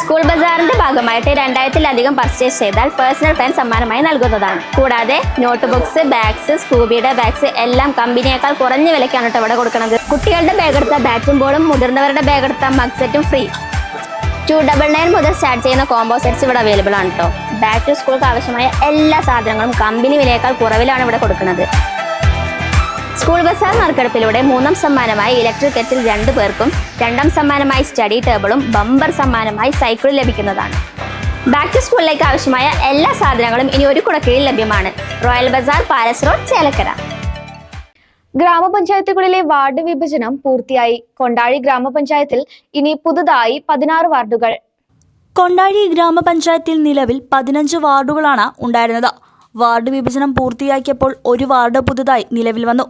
School ബസാറിന്റെ ഭാഗമായിട്ട് 2000-ലധികം purchase ചെയ്താൽ personal fan സമ്മാനമായി നൽകുന്നതാണ്. കൂടാതെ നോട്ട് ബുക്സ്, ബാഗ്സ്, സ്കൂബിയുടെ ബാഗ്സ് എല്ലാം കമ്പനിയേക്കാൾ കുറഞ്ഞ വിലയ്ക്കാണ് ഇവിടെ കൊടുക്കുന്നത്. കുട്ടികളുടെ ബാഗ് എടുത്ത ബാറ്റും ബോളും, മുതിർന്നവരുടെ ബാഗ് എടുത്ത മഗ് സെറ്റും ഫ്രീ. 299 മുതൽ സ്റ്റാർട്ട് ചെയ്യുന്ന കോംബോ സെറ്റ്സ് ഇവിടെ അവൈലബിൾ ആണ് കേട്ടോ. ബാക്ക് ടു സ്കൂൾക്ക് ആവശ്യമായ എല്ലാ സാധനങ്ങളും കമ്പനി വിലയേക്കാൾ കുറവിലാണ് ഇവിടെ കൊടുക്കുന്നത്. സ്കൂൾ ബസാർ നറുക്കെടുപ്പിലൂടെ 3ാം സമ്മാനമായി ഇലക്ട്രിക് കെറ്റിൽ 2 പേർക്കും, 2ാം സമ്മാനമായി സ്റ്റഡി ടേബിളും, ബമ്പർ സമ്മാനമായി സൈക്കിളും ലഭിക്കുന്നതാണ്. ബാക്ക് ടു സ്കൂളിലേക്ക് ആവശ്യമായ എല്ലാ സാധനങ്ങളും ഇനി ഒരു കുടക്കീഴിൽ ലഭ്യമാണ്. Royal bazaar, palace road, Chelakkara. ഗ്രാമപഞ്ചായത്തുകളിലെ വാർഡ് വിഭജനം പൂർത്തിയായി. കൊണ്ടാഴി ഗ്രാമപഞ്ചായത്തിൽ ഇനി പുതുതായി 16 വാർഡുകൾ. കൊണ്ടാഴി ഗ്രാമപഞ്ചായത്തിൽ നിലവിൽ 15 വാർഡുകളാണ് ഉണ്ടായിരുന്നത്. വാർഡ് വിഭജനം പൂർത്തിയാക്കിയപ്പോൾ ഒരു വാർഡ് പുതുതായി നിലവിൽ വന്നു.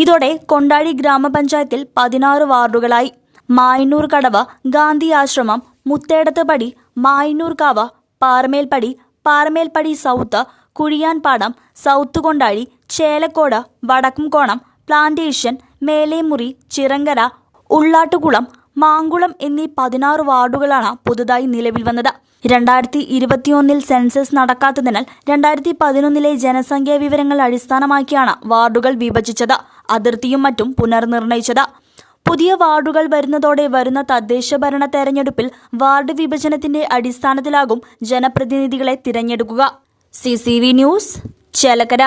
ഇതോടെ കൊണ്ടാഴി ഗ്രാമപഞ്ചായത്തിൽ 16 വാർഡുകളായി. മായന്നൂർ കടവ്, Gandhi Ashramam, Muthedath Padi, Mayannur Kavu, Paramelppadi, Paramelppadi south, Kuzhiyanpadam, south Kondazhy, Chelakode, Vadakkumkonam, plantation, Melemuri, Chirankara, Ullattukulam, Mankulam എന്നീ 16 വാർഡുകളാണ് പുതുതായി നിലവിൽ വന്നത്. 2021 സെൻസസ് നടക്കാത്തതിനാൽ 2011 ജനസംഖ്യാ വിവരങ്ങൾ അടിസ്ഥാനമാക്കിയാണ് വാർഡുകൾ വിഭജിച്ചത്, അതിർത്തിയും മറ്റും പുനർനിർണയിച്ചത്. പുതിയ വാർഡുകൾ വരുന്നതോടെ വരുന്ന തദ്ദേശ ഭരണ തെരഞ്ഞെടുപ്പിൽ വാർഡ് വിഭജനത്തിന്റെ അടിസ്ഥാനത്തിലാകും ജനപ്രതിനിധികളെ തിരഞ്ഞെടുക്കുക. CCV news, Chelakkara.